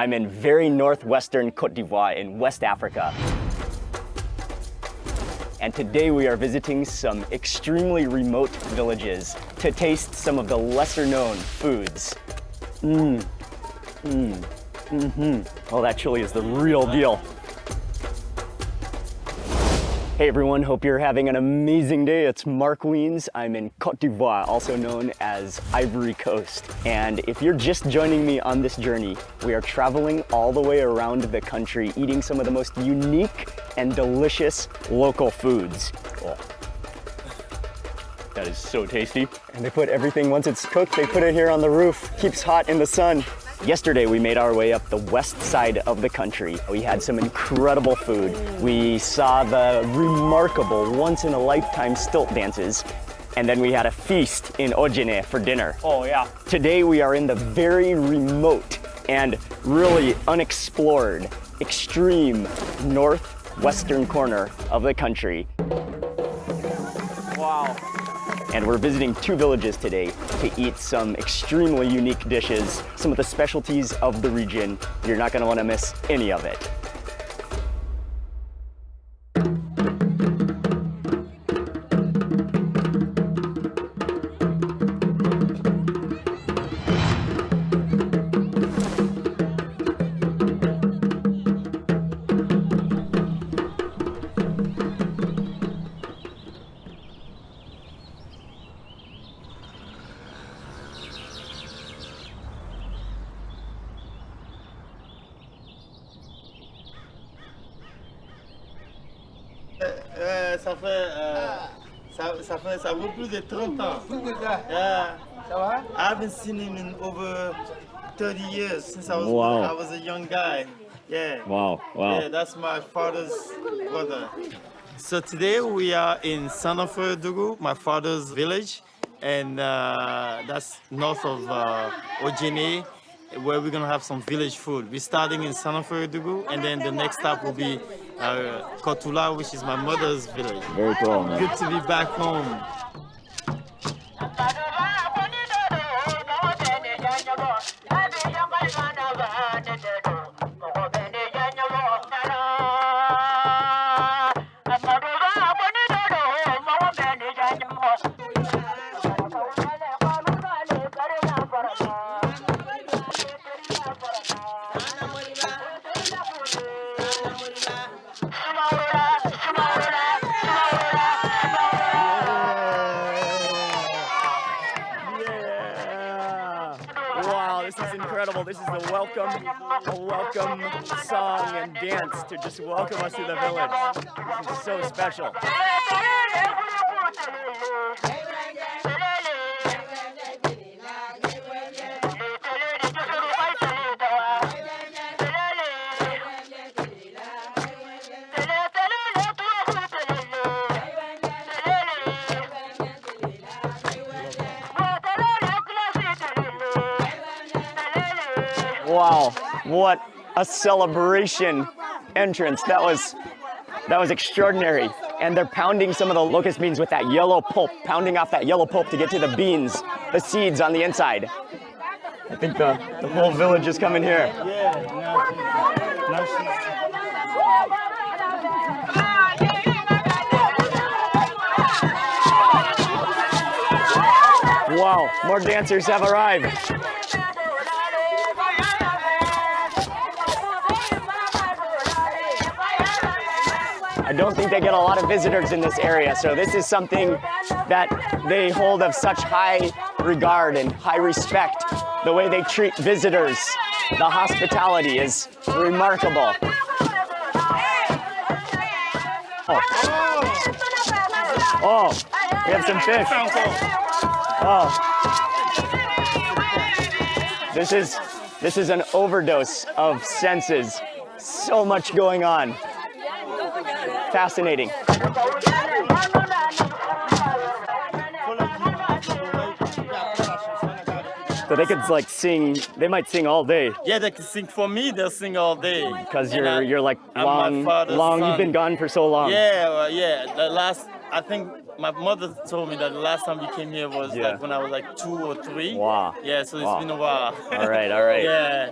I'm in very northwestern Côte d'Ivoire in West Africa. And today we are visiting some extremely remote villages to taste some of the lesser known foods. Oh, that chili is the real deal. Hey everyone, hope you're having an amazing day. It's Mark Wiens. I'm in Côte d'Ivoire, also known as Ivory Coast. And if you're just joining me on this journey, we are traveling all the way around the country, eating some of the most unique and delicious local foods. Oh, that is so tasty. And they put everything, once it's cooked, they put it here on the roof. Keeps hot in the sun. Yesterday, we made our way up the west side of the country. We had some incredible food. We saw the remarkable once-in-a-lifetime stilt dances, and then we had a feast in GUINEA for dinner. Oh yeah. Today, we are in the very remote and really unexplored, extreme northwestern corner of the country. Wow. And we're visiting two villages today to eat some extremely unique dishes, some of the specialties of the region. You're not going to want to miss any of it. Ça vaut plus de 30 ans. Yeah. I haven't seen him in over 30 years since I was a young guy. Yeah. Wow. Yeah, that's my father's brother. So today we are in Sanafoudougou, my father's village, and that's north of GUINEA, where we're gonna have some village food. We're starting in Sanafoudougou, and then the next stop will be Kotula, which is my mother's village. Very cool, man. Good to be back home. This is incredible. This is a welcome song and dance to just welcome us to the village. This is so special. Wow, what a celebration entrance. That was extraordinary. And they're pounding some of the locust beans with that yellow pulp, pounding off that yellow pulp to get to the beans, the seeds on the inside. I think the whole village is coming here. Yeah, now she's... Wow, more dancers have arrived. I don't think they get a lot of visitors in this area, so this is something that they hold of such high regard and high respect. The way they treat visitors, the hospitality is remarkable. Oh, we have some fish. Oh, this is an overdose of senses. So much going on. Fascinating. So they could like sing. They might sing all day. Yeah, they can sing for me. They'll sing all day. Because you're like long. You've been gone for so long. Yeah, yeah. The last, I think my mother told me that the last time we came here was like when I was like 2 or 3. Wow. Yeah, so it's been a while. All right, all right. Yeah.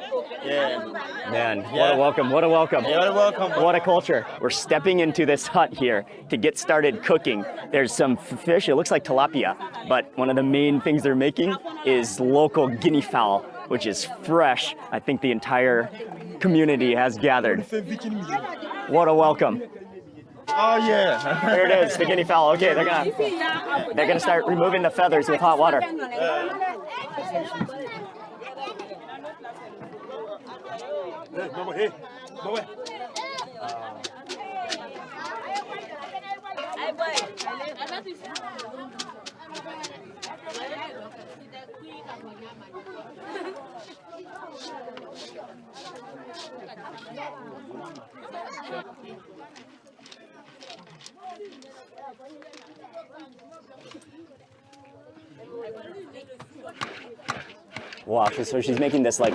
Man, what a welcome, what a welcome. Yeah, what a welcome. What a culture. We're stepping into this hut here to get started cooking. There's some fish, it looks like tilapia, but one of the main things they're making is local guinea fowl, which is fresh. I think the entire community has gathered. What a welcome. Oh yeah. There it is, the guinea fowl. Okay, they're gonna start removing the feathers with hot water. Wow, so she's making this like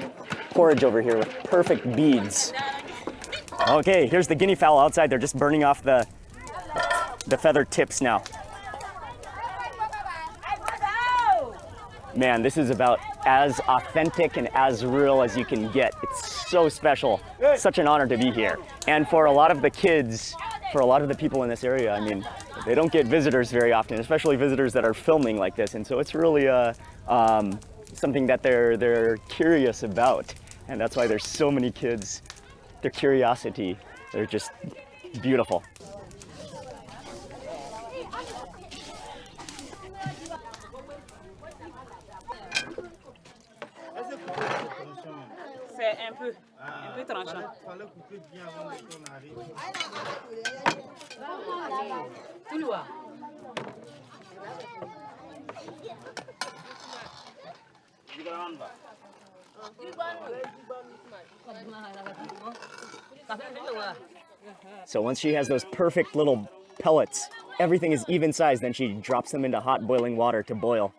porridge over here with perfect beads. Okay, here's the guinea fowl outside. They're just burning off the feather tips now. Man, this is about as authentic and as real as you can get. It's so special. Such an honor to be here. And for a lot of the kids, for a lot of the people in this area, I mean, they don't get visitors very often, especially visitors that are filming like this. And so it's really something that they're curious about. And that's why there's so many kids. Their curiosity, they're just beautiful. C'est un peu tranchant. Tout noir. So once she has those perfect little pellets, everything is even sized, then she drops them into hot boiling water to boil.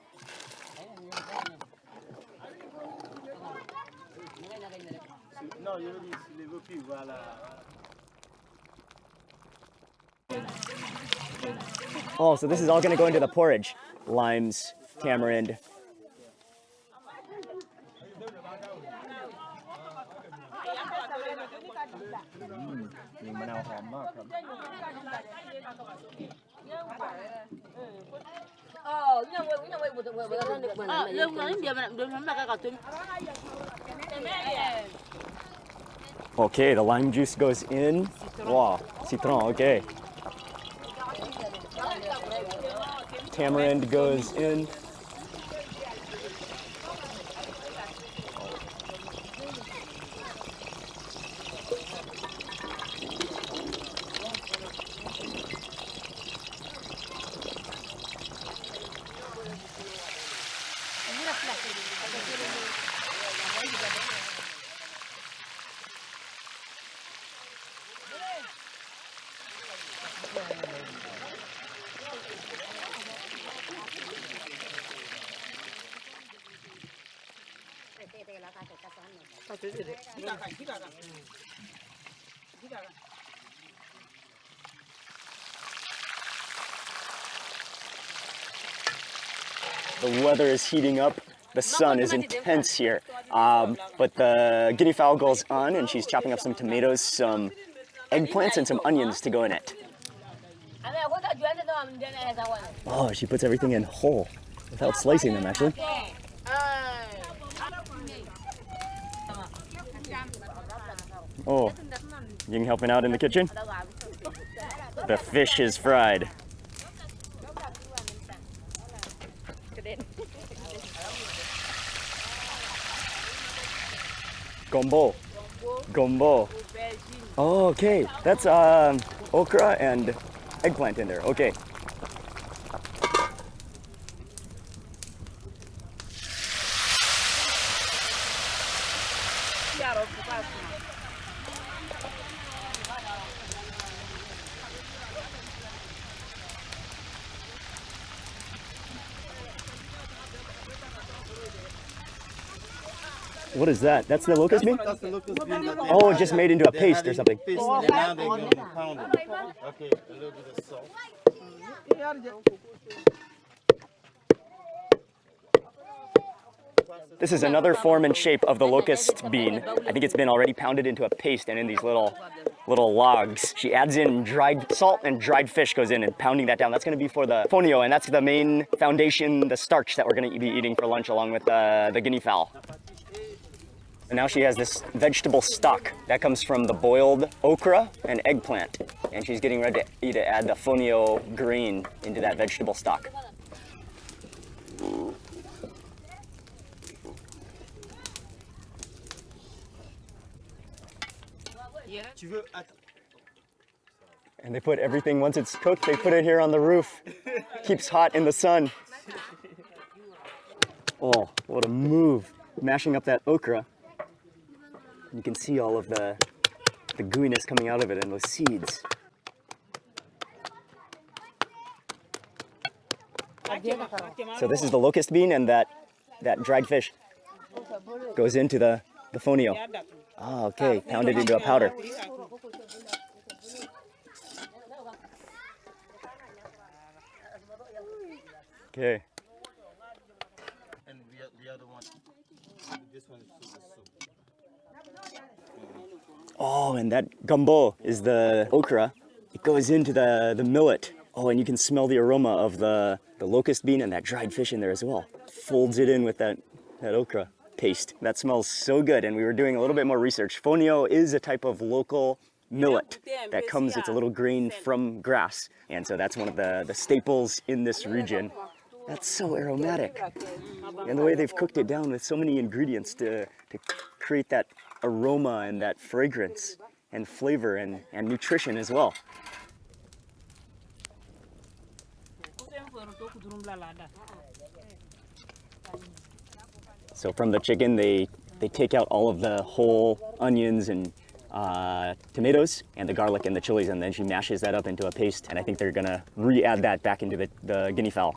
Oh, so this is all going to go into the porridge. Limes, tamarind. Okay, the lime juice goes in. Wow, citron, okay. Tamarind goes in. The weather is heating up. The sun is intense here. But the guinea fowl goes on and she's chopping up some tomatoes, some eggplants, and some onions to go in it. Oh, she puts everything in whole without slicing them, actually. Oh, you helping out in the kitchen? The fish is fried. Gombo. Gombo. Oh, okay. That's okra and eggplant in there. Okay. What is that? That's the locust bean? That's the locust bean. Oh, just made into a paste or something. Paste, and now they're going to pound it. Okay, a little bit of salt. This is another form and shape of the locust bean. I think it's been already pounded into a paste and in these little logs. She adds in dried salt and dried fish goes in and pounding that down. That's gonna be for the fonio, and that's the main foundation, the starch that we're gonna be eating for lunch along with the guinea fowl. And now she has this vegetable stock that comes from the boiled okra and eggplant. And she's getting ready to add the fonio green into that vegetable stock. And they put everything, once it's cooked, they put it here on the roof. Keeps hot in the sun. Oh, what a move. Mashing up that okra. You can see all of the gooiness coming out of it and those seeds. So this is the locust bean, and that dried fish goes into the fonio. Ah, okay, pounded into a powder. Okay. And the other one, this one is soup. Oh, and that gumbo is the okra. It goes into the millet. Oh, and you can smell the aroma of the locust bean and that dried fish in there as well. Folds it in with that okra paste. That smells so good, and we were doing a little bit more research. Fonio is a type of local millet that comes, it's a little grain from grass, and so that's one of the staples in this region. That's so aromatic. And the way they've cooked it down with so many ingredients to create that aroma and that fragrance and flavor and nutrition as well. So from the chicken, they take out all of the whole onions and tomatoes and the garlic and the chilies, and then she mashes that up into a paste, and I think they're gonna re-add that back into the guinea fowl.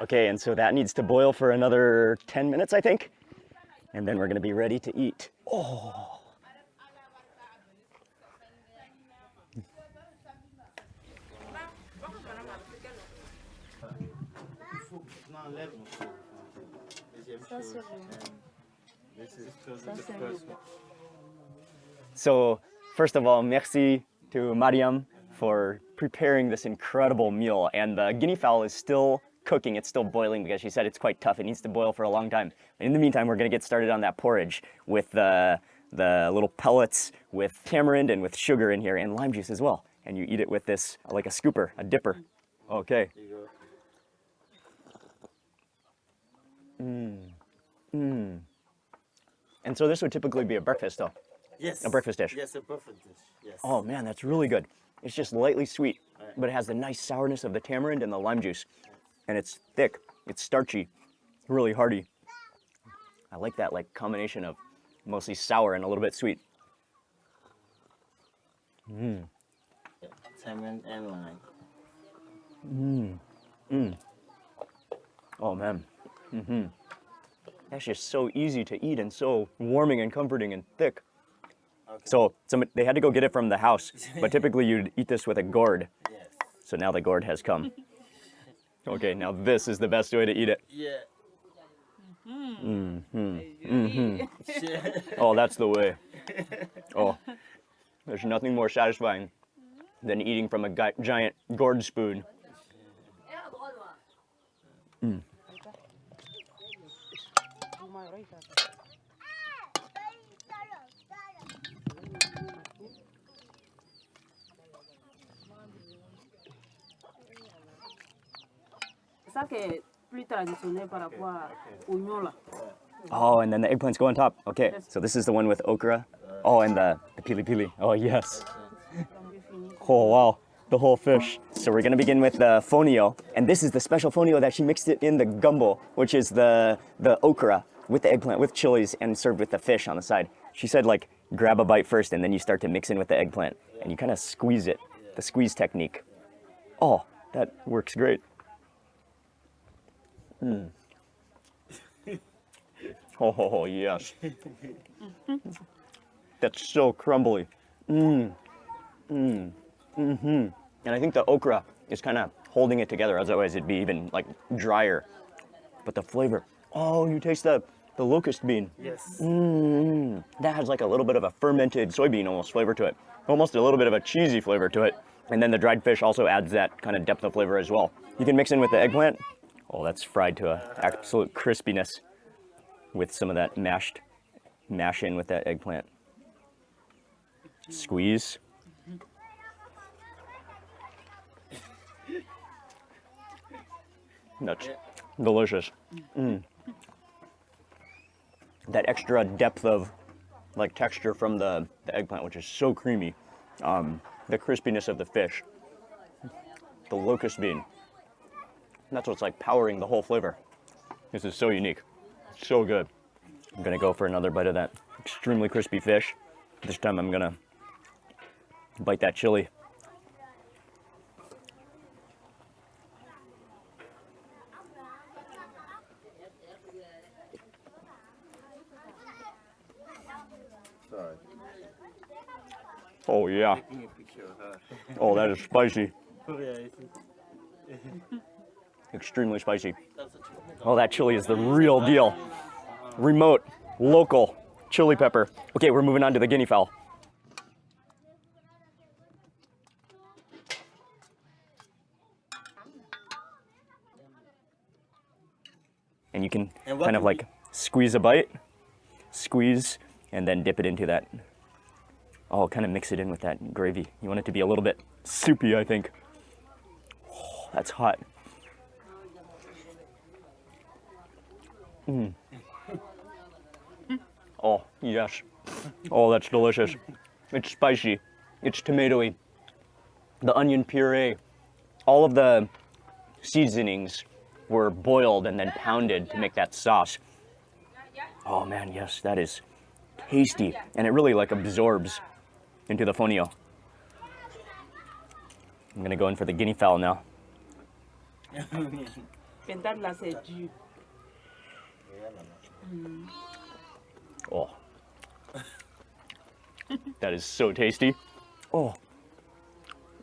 Okay, and so that needs to boil for another 10 minutes, I think. And then we're gonna be ready to eat. Oh. So, first of all, merci to Mariam for preparing this incredible meal. And the guinea fowl is still cooking, it's still boiling because she said it's quite tough. It needs to boil for a long time. In the meantime, we're gonna get started on that porridge with the little pellets with tamarind and with sugar in here and lime juice as well. And you eat it with this, like a scooper, a dipper. Okay. And so this would typically be a breakfast though? Yes. A breakfast dish? Yes, a breakfast dish, yes. Oh man, that's really good. It's just lightly sweet, but it has the nice sourness of the tamarind and the lime juice. And it's thick, it's starchy, really hearty. I like that combination of mostly sour and a little bit sweet. Tamarind and lime. Oh man. That's just so easy to eat and so warming and comforting and thick. Okay. So they had to go get it from the house, but typically you'd eat this with a gourd. Yes. So now the gourd has come. Okay, now this is the best way to eat it. Yeah. Oh, that's the way. Oh, there's nothing more satisfying than eating from a giant gourd spoon. Ça qui est plus traditionnel par rapport à oignon là. Oh, and then the eggplants go on top. Okay, so this is the one with okra. Oh, and the pili pili. Oh, yes. Oh, wow. The whole fish. So we're gonna begin with the fonio, and this is the special fonio that she mixed it in the gumbo, which is the okra with the eggplant, with chilies, and served with the fish on the side. She said, like, grab a bite first, and then you start to mix in with the eggplant, and you kind of squeeze it, the squeeze technique. Oh, that works great. Oh, yes. That's so crumbly. And I think the okra is kind of holding it together, otherwise it'd be even like drier. But the flavor, oh, you taste the locust bean. Yes. That has like a little bit of a fermented soybean almost flavor to it. Almost a little bit of a cheesy flavor to it. And then the dried fish also adds that kind of depth of flavor as well. You can mix in with the eggplant. Oh, that's fried to an absolute crispiness with some of that mash in with that eggplant. Squeeze. That's delicious. That extra depth of like texture from the eggplant, which is so creamy. The crispiness of the fish. The locust bean. That's what's like powering the whole flavor. This is so unique. So good. I'm gonna go for another bite of that extremely crispy fish. This time I'm gonna bite that chili. Sorry. Oh yeah. Taking a picture of her. Oh, that is spicy. Oh, yeah, Extremely spicy. Oh, that chili is the real deal. Remote, local chili pepper. Okay, we're moving on to the guinea fowl. And you can kind of like squeeze a bite, squeeze, and then dip it into that. Oh, kind of mix it in with that gravy. You want it to be a little bit soupy, I think. Oh, that's hot. Oh, yes. Oh, that's delicious. It's spicy. It's tomatoey. The onion puree. All of the seasonings were boiled and then pounded to make that sauce. Oh man, yes, that is tasty. And it really like absorbs into the fonio. I'm gonna go in for the guinea fowl now. Pentade là, c'est dur. Oh. That is so tasty. Oh.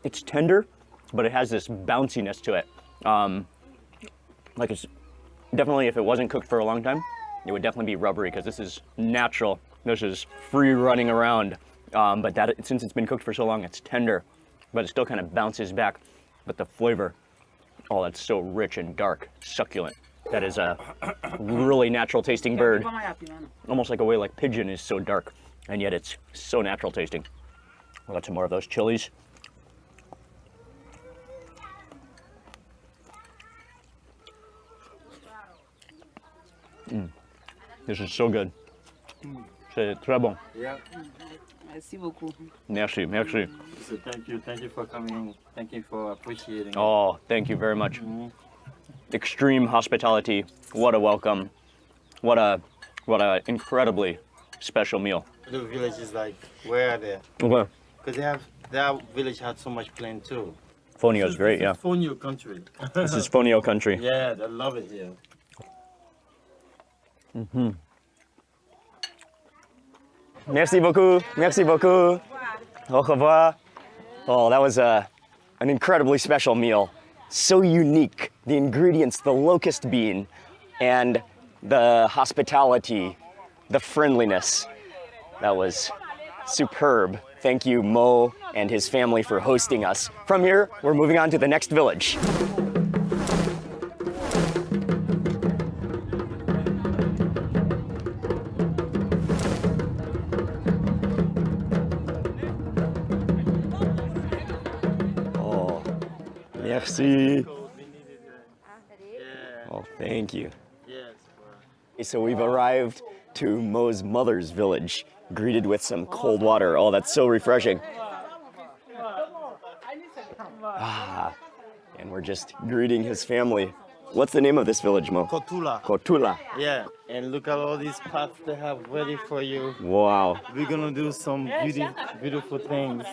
It's tender, but it has this bounciness to it. Like it's definitely, if it wasn't cooked for a long time, it would definitely be rubbery because this is natural. This is free running around. But that, since it's been cooked for so long, it's tender, but it still kind of bounces back. But the flavor, oh, that's so rich and dark, succulent. That is a really natural tasting bird. Almost like a way like pigeon is so dark, and yet it's so natural tasting. We'll get some more of those chilies. This is so good. C'est très bon. Yeah. Merci beaucoup. Merci, merci. So thank you for coming. Thank you for appreciating. Oh, thank you very much. Extreme hospitality. What a welcome. What a incredibly special meal. The village is like, where are they? Okay. Because their village had so much plain too. Fonio is great, yeah. Fonio country. This is Fonio country. Yeah, they love it here. Merci beaucoup. Merci beaucoup. Au revoir. Oh, that was an incredibly special meal. So unique. The ingredients, the locust bean, and the hospitality, the friendliness. That was superb. Thank you, Mo and his family, for hosting us. From here, we're moving on to the next village. Oh, merci. Oh, thank you. Yes. So we've arrived to Mo's mother's village, greeted with some cold water. Oh, that's so refreshing. And we're just greeting his family. What's the name of this village, Mo? Kotula. Kotula. Yeah, and look at all these pots they have ready for you. Wow. We're gonna do some beautiful things.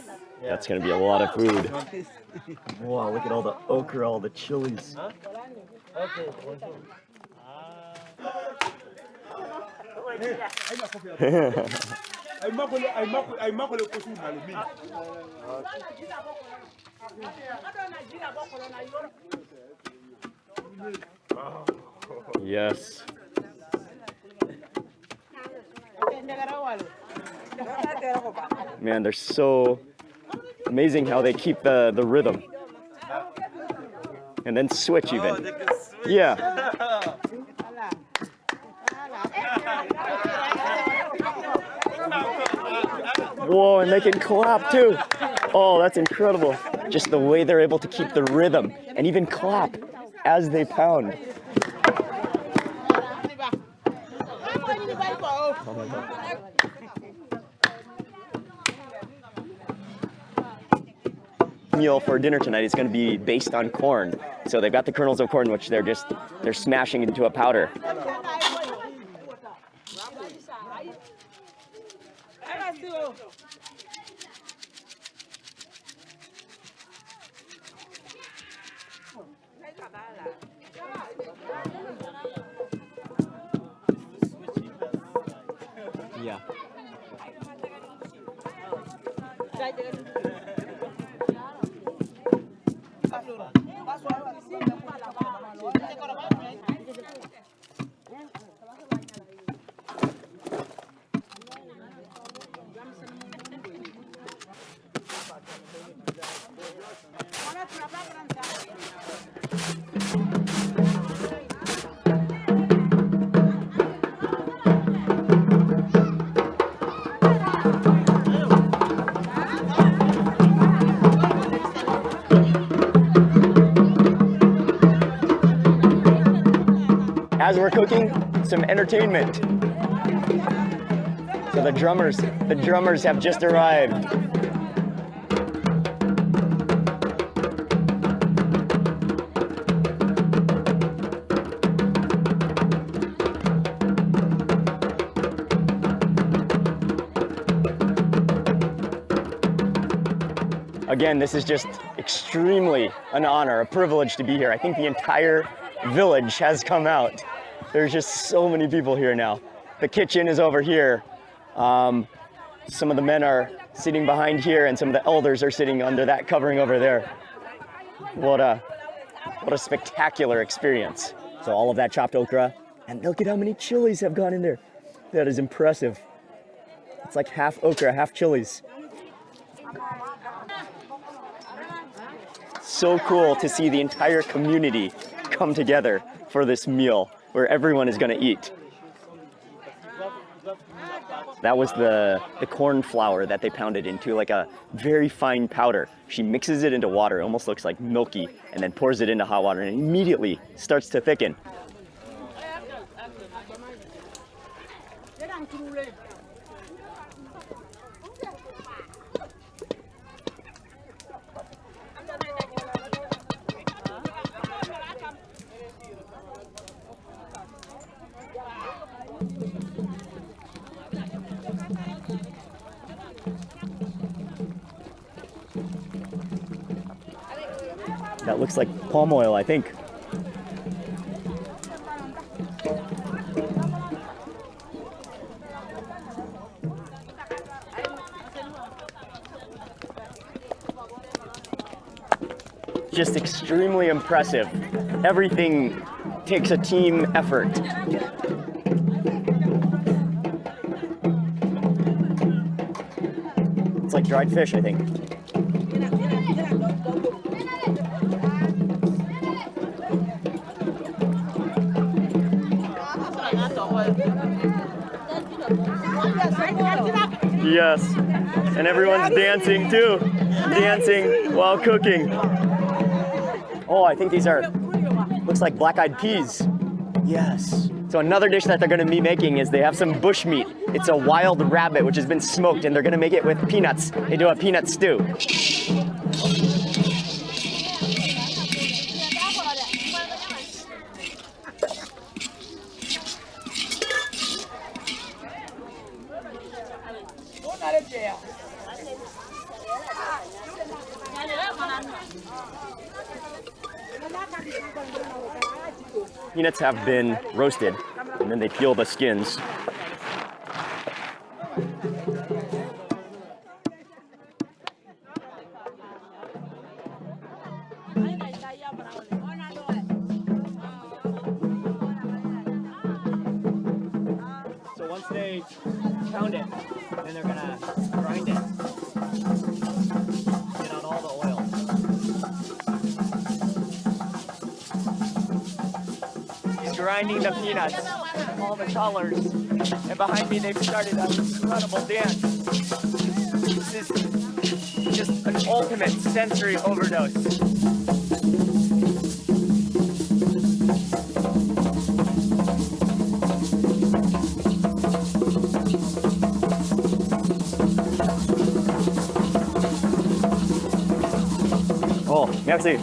Yeah. That's gonna be a lot of food. Wow, look at all the okra, all the chilies. Okay. Yes. Man, they're so amazing how they keep the rhythm. And then switch even. Oh, they can switch. Yeah. Whoa, and they can clap too. Oh, that's incredible. Just the way they're able to keep the rhythm and even clap as they pound. Oh my God. Meal for dinner tonight is going to be based on corn. So they've got the kernels of corn, which they're smashing into a powder. Yeah. As we're cooking, some entertainment. So the drummers have just arrived. Again, this is just extremely an honor, a privilege to be here. I think the entire village has come out. There's just so many people here now. The kitchen is over here. Some of the men are sitting behind here, and some of the elders are sitting under that covering over there. What a spectacular experience. So all of that chopped okra, and look at how many chilies have gone in there. That is impressive. It's like half okra, half chilies. So cool to see the entire community come together for this meal where everyone is going to eat. That was the corn flour that they pounded into like a very fine powder. She mixes it into water, it almost looks like milky, and then pours it into hot water and it immediately starts to thicken. That looks like palm oil, I think. Just extremely impressive. Everything takes a team effort. It's like dried fish, I think. Yes, and everyone's dancing too. Dancing while cooking. Oh, I think these are, looks like black-eyed peas. Yes. So another dish that they're gonna be making is they have some bush meat. It's a wild rabbit which has been smoked, and they're gonna make it with peanuts. They do a peanut stew. Peanuts have been roasted, and then they peel the skins. So once they pound it, then they're gonna grind it. Get out all the oil. He's grinding the peanuts, all the colors. And behind me, they've started an incredible dance. This is just an ultimate sensory overdose. Oh, merci.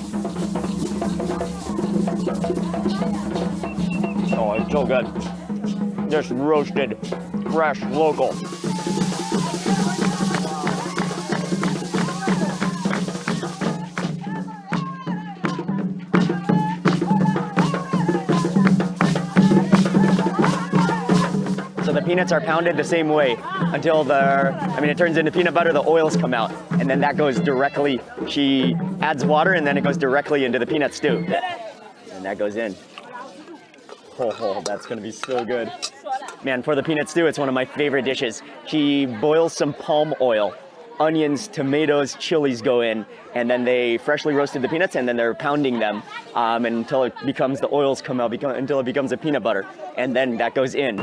Oh, it's so good. Just roasted, fresh, local. So the peanuts are pounded the same way until it turns into peanut butter, the oils come out, and then that goes directly, she adds water and then it goes directly into the peanut stew. And that goes in. Oh, that's gonna be so good. Man, for the peanut stew, it's one of my favorite dishes. She boils some palm oil, onions, tomatoes, chilies go in, and then they freshly roasted the peanuts, and then they're pounding them until it becomes, the oils come out, until it becomes a peanut butter, and then that goes in.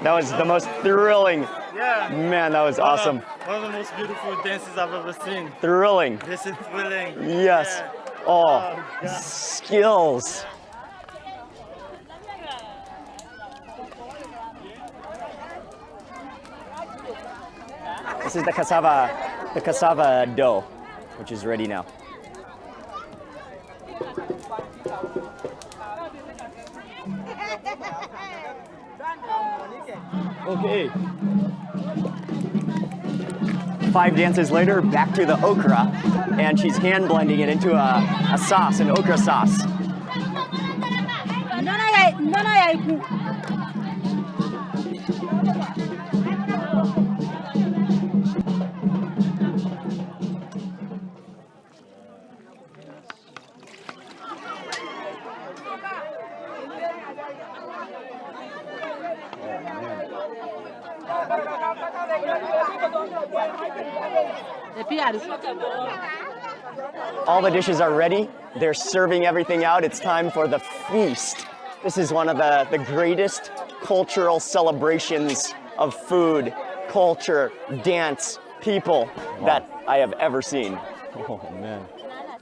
That was the most thrilling. Yeah. Man, that was awesome. One of the most beautiful dances I've ever seen. Thrilling. This is thrilling. Yes. Yeah. Oh, God. skills. This is the cassava dough, which is ready now. Okay. 5 dances later, back to the okra, and she's hand blending it into a sauce, an okra sauce. All the dishes are ready. They're serving everything out. It's time for the feast. This is one of the greatest cultural celebrations of food, culture, dance, people that I have ever seen. Oh, man.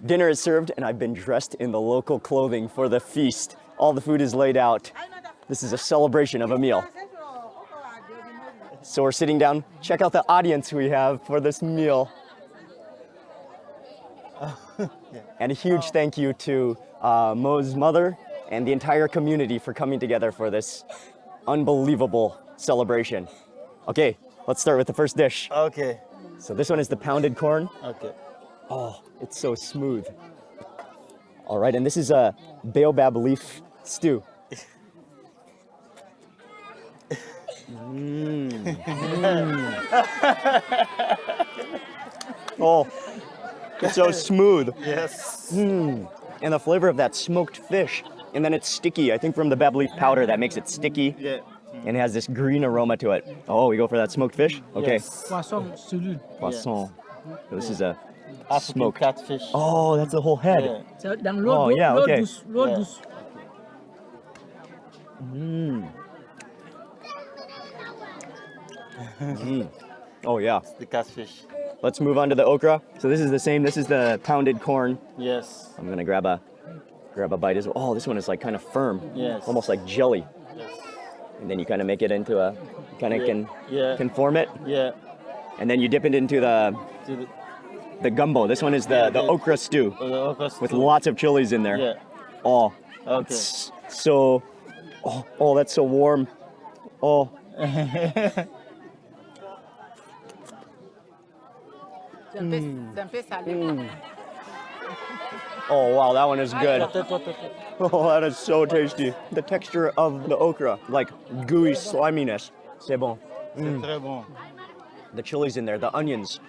Dinner is served, and I've been dressed in the local clothing for the feast. All the food is laid out. This is a celebration of a meal. So we're sitting down. Check out the audience we have for this meal. And a huge thank you to Mo's mother and the entire community for coming together for this unbelievable celebration. Okay, let's start with the first dish. Okay. So this one is the pounded corn. Okay. Oh, it's so smooth. All right, and this is a baobab leaf stew. Oh, it's so smooth. Yes. And the flavor of that smoked fish. And then it's sticky, I think from the baobab leaf powder that makes it sticky. Yeah. And it has this green aroma to it. Oh, we go for that smoked fish? Okay. Yes. Poisson. So this is a African smoked catfish. Oh, that's the whole head. Yeah. Oh, yeah, okay. Oh, yeah. The catfish. Let's move on to the okra. So this is the same. This is the pounded corn. Yes. I'm gonna grab a bite as well. Oh, this one is like kind of firm. Yes. Almost like jelly. Yes. And then you kind of make it into a, can form it. Yeah. And then you dip it into the, the gumbo. This one is the okra stew with lots of chilies in there. Yeah. Oh, Okay. so, oh, that's so warm. Oh. Oh, wow, that one is good. Oh, that is so tasty. The texture of the okra, like gooey sliminess. C'est bon. Très bon. The chilies in there, the onions.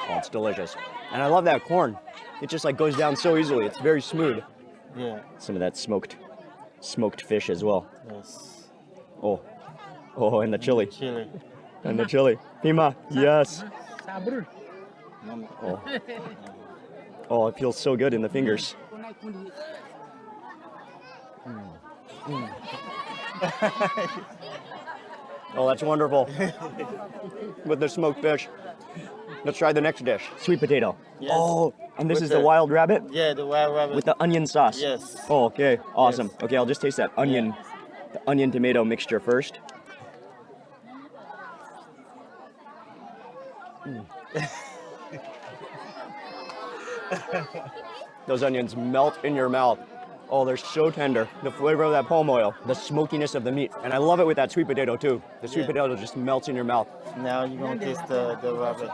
Oh, it's delicious. And I love that corn. It just like goes down so easily. It's very smooth. Yeah. Some of that smoked fish as well. Yes. Oh, and the chili. Chili. And the chili. Hima, yes. Oh, it feels so good in the fingers. Oh, that's wonderful. With the smoked fish. Let's try the next dish. Sweet potato. Yes. Oh, and this With is the the- wild rabbit? Yeah, the wild rabbit. With the onion sauce. Yes. Oh, okay. Awesome. Yes. Okay, I'll just taste that onion, the onion tomato mixture first. Those onions melt in your mouth. Oh, they're so tender. The flavor of that palm oil, the smokiness of the meat. And I love it with that sweet potato too. The sweet Yeah. potato just melts in your mouth. Now you're gonna taste the rabbit.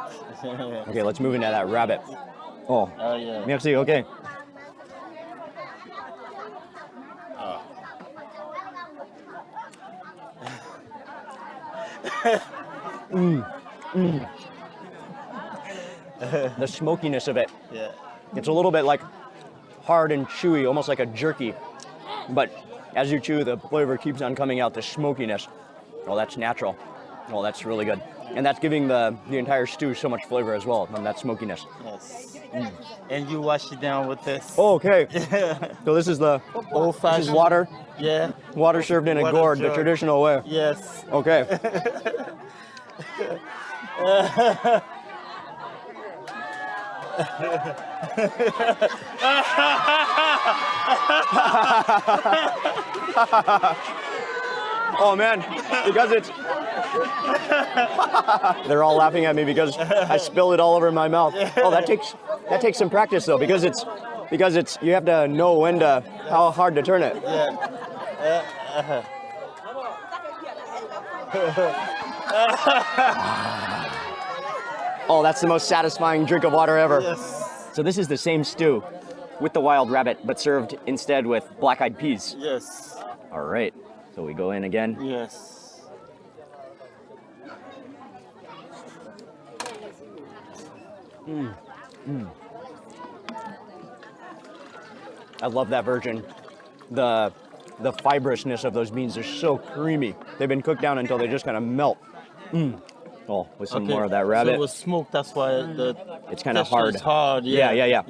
Okay, let's move into that rabbit. Oh, Oh yeah. merci, okay. The smokiness of it. Yeah. It's a little bit like hard and chewy, almost like a jerky. But as you chew, the flavor keeps on coming out, the smokiness. Oh, that's natural. Oh, that's really good. And that's giving the entire stew so much flavor as well, from that smokiness. Yes. And you wash it down with this. Oh, okay. So this is Old-fashioned. this is water. Yeah. Water served in a Water gourd, the served. traditional way. Yes. Okay. Oh man, because it's they're all laughing at me because I spilled it all over my mouth. Oh, that takes some practice though, because it's you have to know when to how hard to turn it. Yeah. Oh, that's the most satisfying drink of water ever. Yes. So this is the same stew with the wild rabbit, but served instead with black-eyed peas. Yes. All right, so we go in again. Yes. I love that version. The fibrousness of those beans are so creamy. They've been cooked down until they just kind of melt. Oh, with some more of that So rabbit. it was smoked. That's why the It's kind of texture hard. is hard. Yeah.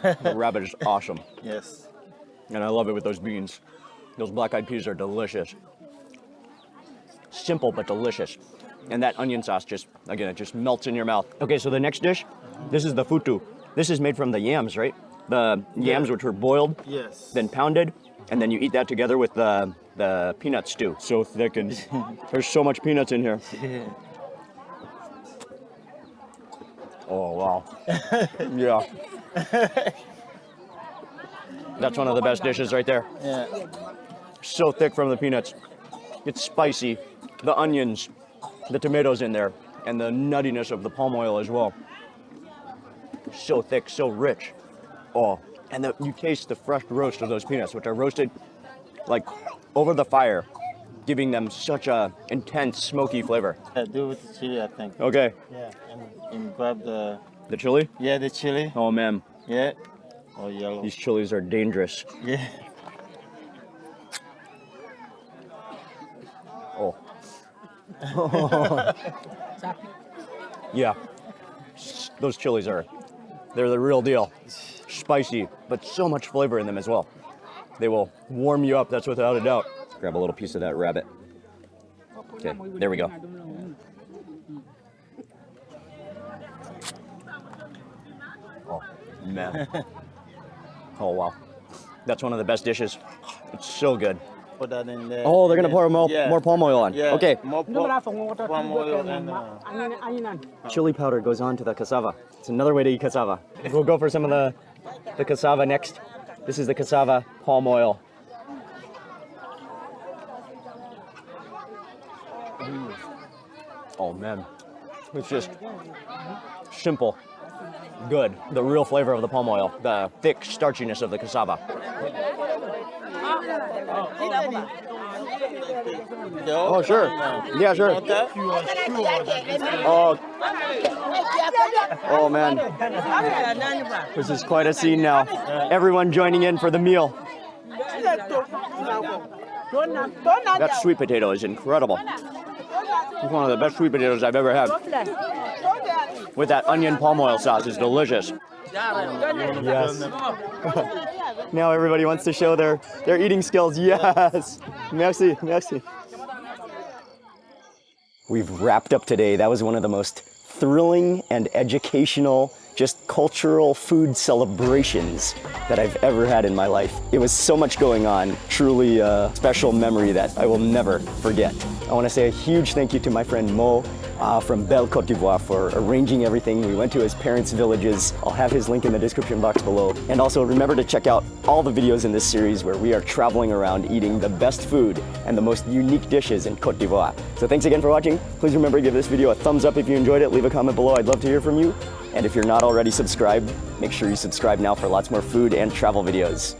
The rabbit is awesome. Yes. And I love it with those beans. Those black-eyed peas are delicious. Simple but delicious. And that onion sauce just, again, it just melts in your mouth. Okay, so the next dish, this is the futu. This is made from the yams, right? The yams which were boiled, Yes. then pounded, and then you eat that together with the peanut stew. So thick and there's so much peanuts in here. Oh, wow. Yeah. That's one of the best dishes right there. Yeah. So thick from the peanuts. It's spicy. The onions, the tomatoes in there, and the nuttiness of the palm oil as well. So thick, so rich. Oh, and you taste the fresh roast of those peanuts, which are roasted like over the fire, giving them such a intense, smoky flavor. Yeah, do it with the chili, I think. Okay, Yeah. And grab the chili? the chili. Oh man, Yeah. Oh, yellow. these chilies are dangerous. Yeah. Oh. Yeah, those chilies they're the real deal. Spicy, but so much flavor in them as well. They will warm you up, that's without a doubt. Grab a little piece of that rabbit. Okay, there we go. Oh, man. Oh, wow. That's one of the best dishes. It's so good. put that in there. Oh, they're gonna pour more, Yeah. more palm oil on. Yeah. Okay. More palm oil and Chili powder goes on to the cassava. It's another way to eat cassava. We'll go for some of the cassava next. This is the cassava palm oil. Oh man, it's just simple, good. The real flavor of the palm oil, the thick starchiness of the cassava. Oh sure, yeah sure. Oh, oh man, this is quite a scene now. Everyone joining in for the meal. That sweet potato is incredible. It's one of the best sweet potatoes I've ever had. With that onion palm oil sauce, it's delicious. Yes. Now everybody wants to show their eating skills. Yes. Merci, merci. We've wrapped up today. That was one of the most thrilling and educational, just cultural food celebrations that I've ever had in my life. It was so much going on, truly a special memory that I will never forget. I want to say a huge thank you to my friend Mo from Belle Côte d'Ivoire for arranging everything. We went to his parents' villages. I'll have his link in the description box below. And also remember to check out all the videos in this series where we are traveling around eating the best food and the most unique dishes in Côte d'Ivoire. So thanks again for watching. Please remember to give this video a thumbs up if you enjoyed it. Leave a comment below. I'd love to hear from you. And if you're not already subscribed, make sure you subscribe now for lots more food and travel videos.